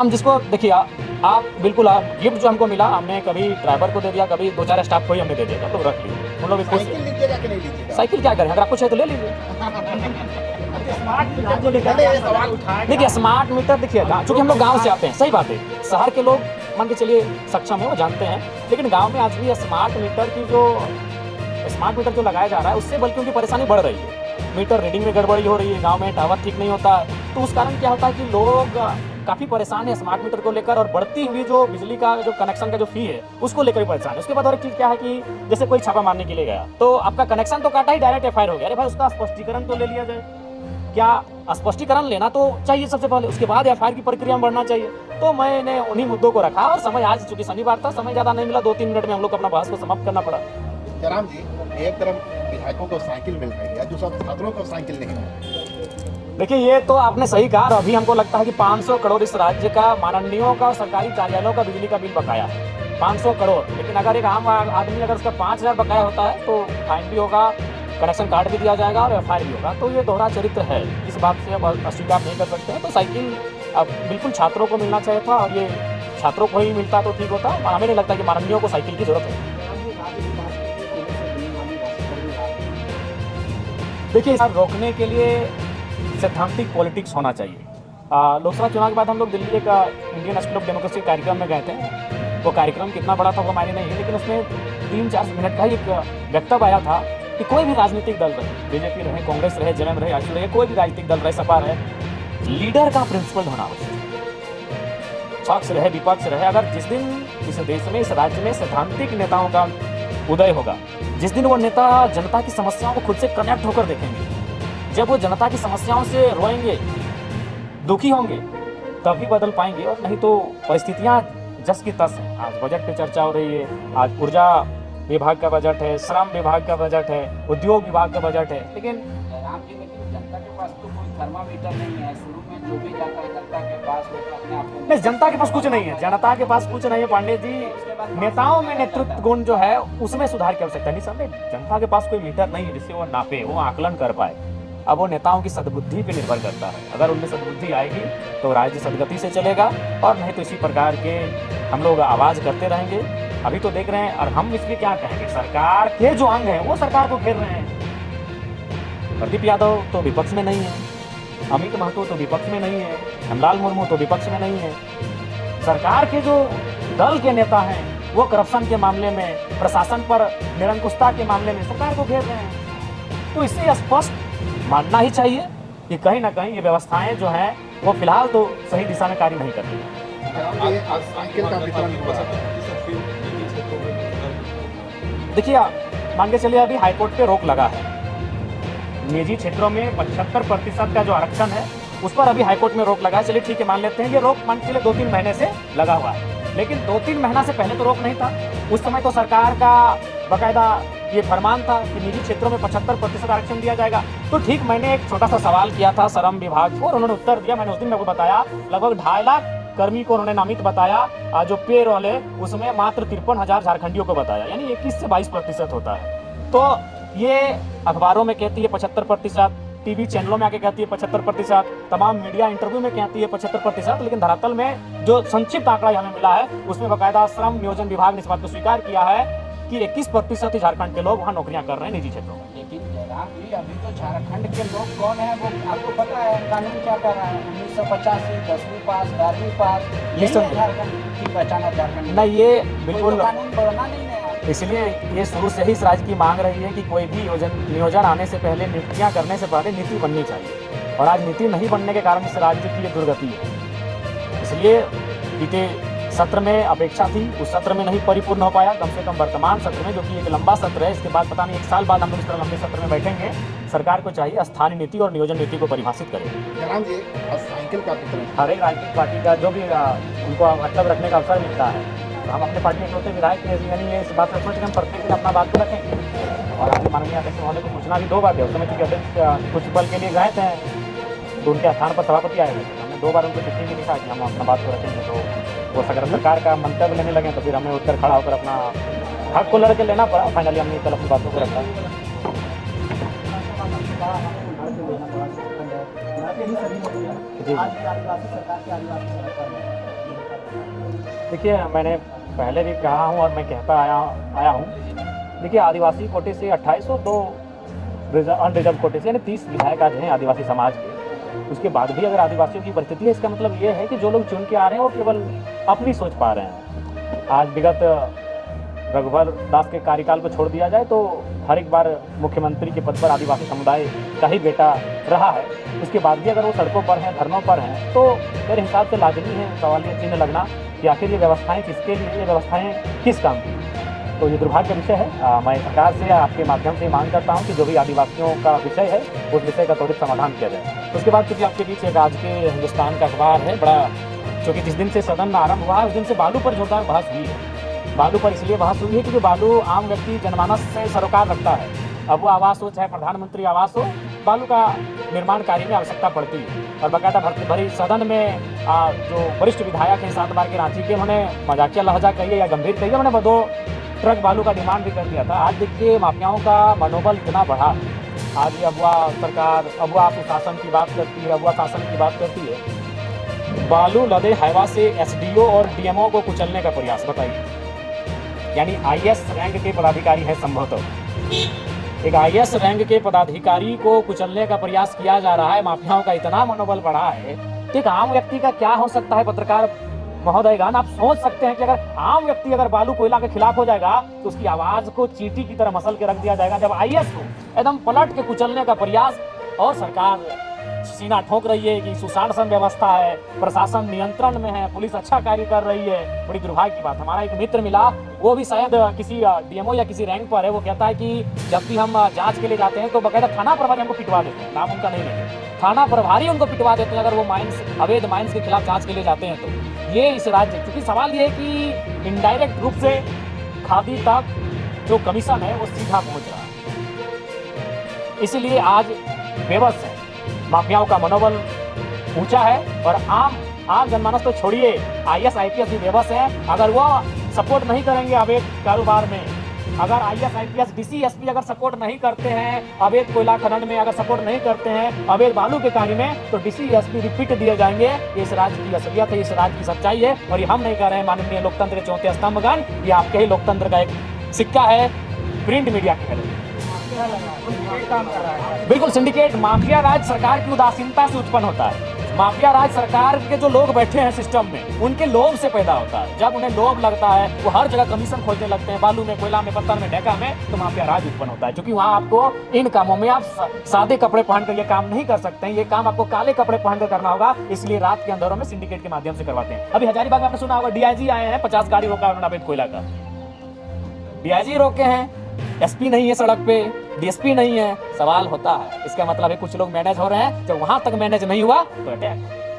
हम जिसको देखिए आप बिल्कुल आप गिफ्ट जो हमको मिला हमने कभी ड्राइवर को दे दिया, कभी 2-4 स्टाफ को ही हमने दे दिया, तो रख लीजिए। उन लोग भी खुश साइकिल हैं। लीजिएगा कि नहीं लीजिएगा? साइकिल क्या करें? अगर आपको चाहिए तो ले लीजिए। स्मार्ट मीटर को लेकर पहले ये आप सवाल उठाया देखिए स्मार्ट मीटर देखिए चूँकि हम लोग गाँव से आते हैं, सही बात है। शहर के लोग मान के चलिए सक्षम है, वो जानते हैं। लेकिन गाँव में आज भी स्मार्ट मीटर जो लगाया जा रहा है, उससे बल्कि उनकी परेशानी बढ़ रही है। मीटर रीडिंग में गड़बड़ी हो रही है, गाँव में टावर ठीक नहीं होता, तो उस कारण क्या होता है कि लोग काफ़ी परेशान है स्मार्ट मीटर को लेकर, और बढ़ती हुई जो बिजली का जो कनेक्शन का जो फी है, उसको लेकर भी परेशान है। उसके बाद और एक चीज़ क्या है कि जैसे कोई छापा मारने के लिए गया, तो आपका कनेक्शन तो काटा ही, डायरेक्ट एफआईआर हो गया। अरे भाई उसका स्पष्टीकरण तो ले लिया जाए। क्या स्पष्टीकरण लेना तो चाहिए सबसे पहले, उसके बाद एफआईआर की प्रक्रिया में बढ़ना चाहिए। तो मैंने उन्हीं मुद्दों को रखा, और समय आज चूंकि शनिवार था, समय ज़्यादा नहीं मिला, 2-3 मिनट में हम लोग को अपना बहस को समाप्त करना पड़ा। जयराम जी, एक तरफ विधायकों को साइकिल मिल रही है, दूसरा छात्रों को साइकिल नहीं मिल रही। देखिए ये तो आपने सही कहा, और अभी हमको लगता है कि 500 करोड़ इस राज्य का माननीयों का और सरकारी कार्यालयों का बिजली का बिल बकाया है, 500 करोड़। लेकिन अगर एक आम आदमी अगर उसका 5000 बकाया होता है तो फाइन भी होगा, कनेक्शन कार्ड भी दिया जाएगा और एफआईआर भी होगा। तो ये दोहरा चरित्र है, इस बात से अब अस्वीकार नहीं कर सकते हैं। तो साइकिल अब बिल्कुल छात्रों को मिलना चाहिए था, और ये छात्रों को ही मिलता तो ठीक होता। हमें नहीं लगता कि माननीयों को साइकिल की जरूरत है। देखिए इसे रोकने के लिए सैद्धांतिक पॉलिटिक्स होना चाहिए। लोकसभा चुनाव के बाद हम लोग दिल्ली एक इंडियन स्कूल ऑफ डेमोक्रेसी कार्यक्रम में गए थे। वो कार्यक्रम कितना बड़ा था वो मायने नहीं है, लेकिन उसमें 3-4 मिनट का ही एक वक्तव्य आया था कि कोई भी राजनीतिक दल रहे, बीजेपी रहे, कांग्रेस रहे, जेएमएम रहे, आजसू रहे, कोई भी राजनीतिक दल रहे, सपा रहे, लीडर का प्रिंसिपल होना आवश्यक है। पक्ष रहे विपक्ष रहे, अगर जिस दिन इस देश में इस राज्य में सैद्धांतिक नेताओं का उदय होगा, जिस दिन वो नेता जनता की समस्याओं को खुद से कनेक्ट होकर देखेंगे, जब वो जनता की समस्याओं से रोएंगे, दुखी होंगे, तभी बदल पाएंगे। और नहीं तो परिस्थितियां जस की तस हैं। आज बजट पे चर्चा हो रही है, आज ऊर्जा विभाग का बजट है, श्रम विभाग का बजट है, उद्योग विभाग का बजट है, लेकिन राम जी, लेकिन जनता के पास तो कोई थर्मामीटर नहीं है। शुरू में जो भी जाता है जनता के पास वो तो अपने आप को नहीं, जनता के पास कुछ नहीं है, जनता के पास कुछ नहीं है पांडे जी। नेताओं में नेतृत्व गुण जो है उसमें सुधार की आवश्यकता है। निसंदेह जनता के पास कोई मीटर नहीं है जिससे वो नापे, वो आकलन कर पाए। अब वो नेताओं की सद्बुद्धि पे निर्भर करता है। अगर उनमें सद्बुद्धि आएगी तो राज्य सदगति से चलेगा, और नहीं तो इसी प्रकार के हम लोग आवाज़ करते रहेंगे। अभी तो देख रहे हैं, और हम इसमें क्या कहेंगे, सरकार के जो अंग हैं वो सरकार को घेर रहे हैं। प्रदीप यादव तो विपक्ष में नहीं है, अमित महतो तो विपक्ष में नहीं है, हेमलाल मुर्मू तो विपक्ष में नहीं है। सरकार के जो दल के नेता हैं वो करप्शन के मामले में, प्रशासन पर निरंकुशता के मामले में सरकार को घेर रहे हैं। तो इससे स्पष्ट मानना ही चाहिए कि कहीं ना कहीं ये व्यवस्थाएं जो हैं वो फिलहाल तो सही दिशा में कार्य नहीं कर रही है। आज साइकिल का वितरण हुआ है। देखिए मान के चलिए अभी हाईकोर्ट पे रोक लगा है, निजी क्षेत्रों में 75% का जो आरक्षण है उस पर अभी हाईकोर्ट में रोक लगा है। चलिए ठीक है, मान लेते हैं ये रोक मान के चलिए 2-3 महीने से लगा हुआ है, लेकिन 2-3 महीना से पहले तो रोक नहीं था। उस समय तो सरकार का बाकायदा ये फरमान था कि निजी क्षेत्रों में 75% आरक्षण दिया जाएगा। तो ठीक मैंने एक छोटा सा सवाल किया था श्रम विभाग को, और उन्होंने उत्तर दिया। मैंने उस दिन आपको बताया लगभग 2.5 लाख कर्मी को उन्होंने नामित बताया, जो पेरोल है उसमें मात्र 53,000 झारखंडियों को बताया, यानी 21 से 22% होता है। तो ये अखबारों में कहती है 75%, टीवी चैनलों में आके कहती है 75%, तमाम मीडिया इंटरव्यू में कहती है 75%, लेकिन धरातल में जो संक्षिप्त आंकड़ा हमें मिला है उसमें बाकायदा श्रम नियोजन विभाग ने इस बात को स्वीकार किया है कि 21% ही झारखंड के लोग वहाँ नौकरियां कर रहे हैं निजी क्षेत्रों में। लेकिन जयराम जी, अभी तो झारखंड के लोग कौन है वो आपको पता है? कानून क्या कर रहा है? 1985 10वीं पास 12वीं पास, यही है झारखंड की पहचान है। झारखंड नहीं, ये बिल्कुल कानून बढ़ना नहीं है। इसलिए ये शुरू से ही इस राज्य की मांग रही है कि कोई भी नियोजन आने से पहले, नियुक्तियां करने से पहले नीति बननी चाहिए, और आज नीति नहीं बनने के कारण इस राज्य की ये दुर्गति है। इसलिए बीते सत्र में अपेक्षा थी, उस सत्र में नहीं परिपूर्ण हो पाया। कम से कम वर्तमान सत्र में, जो कि एक लंबा सत्र है, इसके बाद पता नहीं 1 साल बाद हम लोग इस तरह लंबे सत्र में बैठेंगे, सरकार को चाहिए स्थानीय नीति और नियोजन नीति को परिभाषित करें। जयराम जी, आज साइकिल का वितरण हर एक राजनीतिक पार्टी का जो भी उनको मतलब रखने का अवसर मिलता है, तो हम अपने पार्टी के होते विधायक यानी ये इस बात पर सोच के हम प्रत्येक दिन अपना बात को रखेंगे। और अभी माननीय अध्यक्ष महोदय को सूचना भी 2 बार दिया। उस समय चूँकि अध्यक्ष कुछ पल के लिए गए थे तो उनके स्थान पर सभापति आए हुए थे, हमने 2 बार उनको चिट्ठी भी लिखा कि हम अपना बात को रखेंगे। तो वो अगर सरकार का मंतव्य लेने लगे तो फिर हमें उठकर खड़ा होकर अपना हक को लड़के लेना पड़ा। फाइनली हमने कल अपनी बातों को रखा। जी। देखिए, मैंने पहले भी कहा हूँ और मैं कहता आया हूँ। देखिए, आदिवासी कोटे से 28 और 2 अनरिजर्व कोटे से यानी 30 विधायक आज हैं आदिवासी समाज के। उसके बाद भी अगर आदिवासियों की परिस्थिति है, इसका मतलब ये है कि जो लोग चुन के आ रहे हैं वो केवल अपनी सोच पा रहे हैं। आज विगत रघुवर दास के कार्यकाल को छोड़ दिया जाए तो हर एक बार मुख्यमंत्री के पद पर आदिवासी समुदाय का ही बेटा रहा है। उसके बाद भी अगर वो सड़कों पर हैं, धरनों पर हैं, तो मेरे हिसाब से लाजमी है सवालिया चिन्ह लगना कि आखिर ये व्यवस्थाएं किसके लिए, ये व्यवस्थाएं किस काम की। तो ये दुर्भाग्य का विषय है। मैं सरकार से आपके माध्यम से मांग करता हूँ कि जो भी आदिवासियों का विषय है उस विषय का त्वरित समाधान किया जाए। उसके बाद क्योंकि आपके बीच एक आज के हिंदुस्तान का अखबार है बड़ा, क्योंकि जिस दिन से सदन आरंभ हुआ उस दिन से बालू पर जोरदार बहस हुई है। बालू पर इसलिए बहस हुई है क्योंकि बालू आम व्यक्ति जनमानस से सरोकार रखता है। अब वो आवास हो चाहे प्रधानमंत्री आवास हो, बालू का निर्माण कार्य में आवश्यकता पड़ती है। और बाकायदा भरी सदन में जो वरिष्ठ विधायक हैं 7 बार के रांची के, उन्होंने मजाकिया लहजा कहिए या गंभीर कहिए, उन्होंने 2 ट्रक बालू का डिमांड भी कर दिया था। आज देखिए माफियाओं का मनोबल इतना बढ़ा। आज ये अगवा सरकार, अगवा सुशासन की बात करती है, अगवा शासन की बात करती है। बालू लदे हाईवा से एसडीओ और डीएमओ को कुचलने का प्रयास, बताइए। यानी आईएएस रैंक के पदाधिकारी है संभवतः, एक आईएएस रैंक के पदाधिकारी को कुचलने का प्रयास किया जा रहा है। माफियाओं का इतना मनोबल बढ़ा है कि एक आम व्यक्ति का क्या हो सकता है। पत्रकार महोदयगण, आप सोच सकते हैं कि अगर आम व्यक्ति अगर बालू कोयला के खिलाफ हो जाएगा तो उसकी आवाज को चींटी की तरह मसल के रख दिया जाएगा। जब आईएएस को एकदम पलट के कुचलने का प्रयास, और सरकार सीना ठोक रही है कि सुशासन व्यवस्था है, प्रशासन नियंत्रण में है, पुलिस अच्छा कार्य कर रही है। बड़ी दुर्भाग्य की बात, हमारा एक मित्र मिला, वो भी शायद किसी डीएमओ या किसी रैंक पर है। वो कहता है कि जब भी हम जांच के लिए जाते हैं तो बकायदा थाना प्रभारी हमको पिटवा देते हैं, नाम उनका नहीं लेंगे, थाना प्रभारी उनको पिटवा देते हैं अगर वो अवैध माइंस के खिलाफ जांच के लिए जाते हैं तो। ये इस राज्य, क्योंकि सवाल ये है कि इनडायरेक्ट रूप से खादी तक जो कमीशन है वो सीधा पहुंच रहा है। इसीलिए आज बेबस है, माफियाओं का मनोबल ऊंचा है और आम जनमानस तो छोड़िए, आईएएस आईपीएस भी बेबस है। अगर वो सपोर्ट नहीं करेंगे अवैध कारोबार में, अगर आईएएस आईपीएस डीसी एसपी अगर सपोर्ट नहीं करते हैं अवैध कोयला खनन में, अगर सपोर्ट नहीं करते हैं अवैध बालू के कार्य में, तो डीसी एसपी रिपीट दिए जाएंगे। ये इस राज्य की असलियत है, इस राज्य की सच्चाई है। और ये हम नहीं कह रहे हैं माननीय लोकतंत्र के चौथे स्तंभगण, ये आपके ही लोकतंत्र का एक सिक्का है, प्रिंट मीडिया के है। बिल्कुल, सिंडिकेट माफिया राज सरकार की उदासीनता से उत्पन्न होता है। माफिया राज सरकार के जो लोग बैठे हैं सिस्टम में, उनके लोभ से पैदा होता है। जब उन्हें लोभ लगता है वो हर जगह कमीशन खोजने लगते हैं, बालू में, कोयला में, पत्थर में, ढेका में, तो माफिया राज उत्पन्न होता है। क्योंकि वहाँ आपको इन कामों में आप सादे कपड़े पहनकर ये काम नहीं कर सकते हैं, ये काम आपको काले कपड़े पहनकर करना होगा। इसलिए रात के अंधेरों में सिंडिकेट के माध्यम से करवाते हैं। अभी हजारीबाग में आपने सुना होगा, डीआईजी आए हैं, 50 गाड़ी रोका उन्होंने अवैध कोयला का। डीआईजी रोके हैं, एसपी नहीं है सड़क पे, डीएसपी नहीं है। सवाल होता है, इसका मतलब है कुछ लोग मैनेज हो रहे हैं। जब वहां तक मैनेज नहीं हुआ तो अटैक।